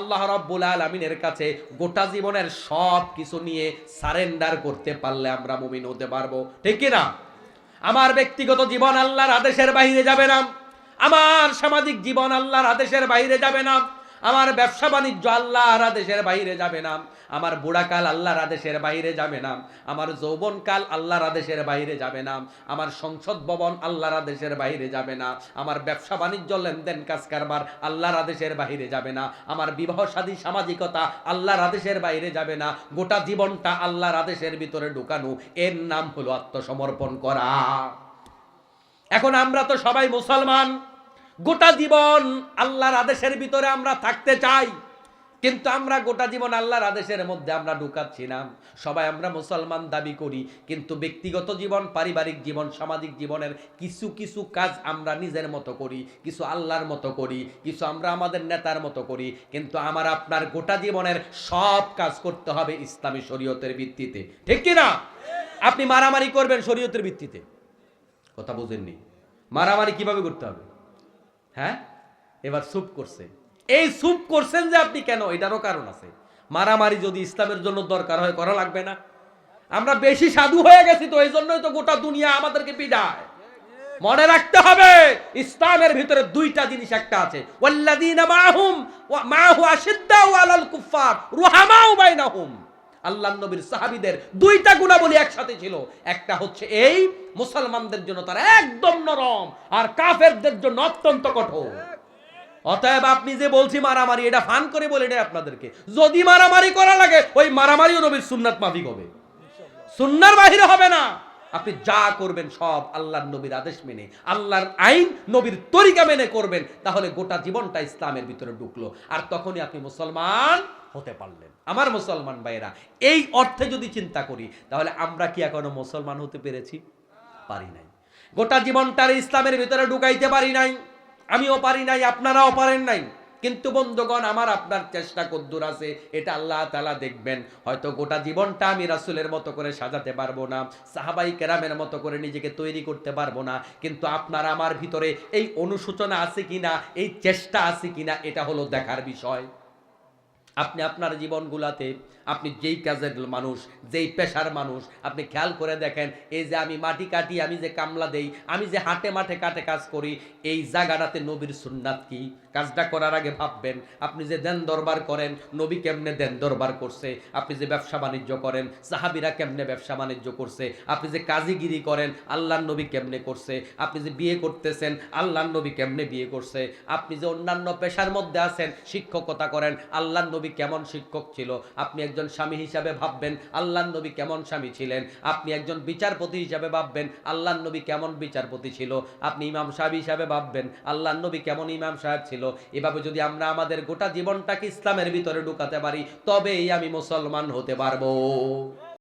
আল্লাহ রাব্বুল আলামিনের কাছে গোটা জীবনের সব কিছু নিয়ে সারেন্ডার করতে পারলে আমরা মুমিন হতে পারবো, ঠিক কি না? আমার ব্যক্তিগত জীবন আল্লাহর আদেশের বাইরে যাবে না, আমার সামাজিক জীবন আল্লাহর আদেশের বাইরে যাবে না, আমার ব্যবসা বাণিজ্য আল্লাহর আদেশের বাইরে যাবে না, আমার বুড়াকাল আল্লাহর আদেশের বাইরে যাবে না, আমার যৌবনকাল আল্লাহর আদেশের বাইরে যাবে না, আমার সংসদ ভবন আল্লাহর আদেশের বাইরে যাবে না, আমার ব্যবসা বাণিজ্য লেনদেন কাজ কারবার আল্লাহর আদেশের বাইরে যাবে না, আমার বিবাহ শাদী সামাজিকতা আল্লাহর আদেশের বাইরে যাবে না, গোটা জীবনটা আল্লাহর আদেশের ভিতরে ঢুকানো, এর নাম হলো আত্মসমর্পণ করা। এখন আমরা তো সবাই মুসলমান, গোটা জীবন আল্লাহর আদেশের ভিতরে আমরা থাকতে চাই, কিন্তু আমরা গোটা জীবন আল্লাহর আদেশের মধ্যে আমরা ঢুকাচ্ছি না। সবাই আমরা মুসলমান দাবি করি, কিন্তু ব্যক্তিগত জীবন, পারিবারিক জীবন, সামাজিক জীবনের কিছু কিছু কাজ আমরা নিজের মতো করি, কিছু আল্লাহর মতো করি, কিছু আমরা আমাদের নেতার মতো করি, কিন্তু আমার আপনার গোটা জীবনের সব কাজ করতে হবে ইসলামী শরীয়তের ভিত্তিতে, ঠিক কি না? আপনি মারামারি করবেন শরীয়তের ভিত্তিতে, কথা বুঝেননি? মারামারি কিভাবে করতে হবে? হ্যাঁ, এবার চুপ করছে, এই চুপ করছেন যে আপনি কেন, এটারও কারণ আছে। মারামারি যদি ইসলামের জন্য দরকার হয় করা লাগবে না? আমরা বেশি সাধু হয়ে গেছি তো, এই জন্যই তো গোটা দুনিয়া আমাদেরকে পিডায়। মনে রাখতে হবে ইসলামের ভিতরে দুইটা জিনিস একটা আছে, ওয়াল্লাযীনা মাআহু আশিদ্দাউ আলাল কুফফার রুহামাউ বাইনাহুম। আল্লাহর নবীর সাহাবীদের দুইটা গুণাবলী একসাথে ছিল, একটা হচ্ছে এই মুসলমানদের জন্য তারা একদম নরম, আর কাফেরদের জন্য অত্যন্ত কঠোর। অতএব আপনি যে বলছি মারামারি, এটা ফান করে বলে এটা আপনাদেরকে, যদি মারামারি করা লাগে ওই মারামারিও নবীর সুন্নাত মাফিক হবে, সুন্নাহর বাহিরে হবে না। আপনি যা করবেন সব আল্লাহর নবীর আদেশ মেনে, আল্লাহর আইন নবীর তরিকা মেনে করবেন, তাহলে গোটা জীবনটা ইসলামের ভিতরে ঢুকলো, আর তখনই আপনি মুসলমান হতে পারলেন। আমার মুসলমান ভাইয়েরা, এই অর্থে যদি চিন্তা করি, তাহলে আমরা কি এখনো মুসলমান হতে পেরেছি? পারি নাই। গোটা জীবনটার ইসলামের ভিতরে ঢুকাইতে পারি নাই, আমিও পারি নাই, আপনারাও পারেন নাই। কিন্তু বন্ধুগণ, আমার আপনার চেষ্টা কদ্দুর আছে এটা আল্লাহ তাআলা দেখবেন। হয়তো গোটা জীবনটা আমি রাসূলের মতো করে সাজাতে পারবো না, সাহাবাই কেরামের মতো করে নিজেকে তৈরি করতে পারবো না, কিন্তু আপনার আমার ভিতরে এই অনুশোচনা আছে কিনা, এই চেষ্টা আছে কিনা, এটা হলো দেখার বিষয়। আপনি আপনার জীবনগুলাতে আপনি যেই কাজের মানুষ, যেই পেশার মানুষ, আপনি খেয়াল করে দেখেন, এই যে আমি মাটি কাটি, আমি যে কামলা দেই, আমি যে হাটে মাঠে কাটে কাজ করি, এই জায়গাটাতে নবীর সুন্নাত কি? কাজটা করার আগে ভাববেন। আপনি যে দেন দরবার করেন, নবী কেমনে দেন দরবার করছে? আপনি যে ব্যবসা বাণিজ্য করেন, সাহাবীরা কেমনে ব্যবসা বাণিজ্য করছে? আপনি যে কাজীগিরি করেন, আল্লাহর নবী কেমনে করছে? আপনি যে বিয়ে করতেছেন, আল্লাহর নবী কেমনে বিয়ে করছে? আপনি যে অন্যান্য পেশার মধ্যে আছেন, শিক্ষকতা করেন, আল্লাহর নবী কেমন শিক্ষক ছিল? আপনি একজন স্বামী হিসাবে ভাববেন, আল্লাহর নবী কেমন স্বামী ছিলেন? আপনি একজন বিচারপতি হিসাবে ভাববেন, আল্লাহর নবী কেমন বিচারপতি ছিল? আপনি ইমাম সাহেব হিসাবে ভাববেন, আল্লাহর নবী কেমন ইমাম সাহেব ছিল? এভাবে যদি আমরা আমাদের গোটা জীবনটাকে ইসলামের ভিতরে ঢুকাতে পারি, তবেই আমি মুসলমান হতে পারবো।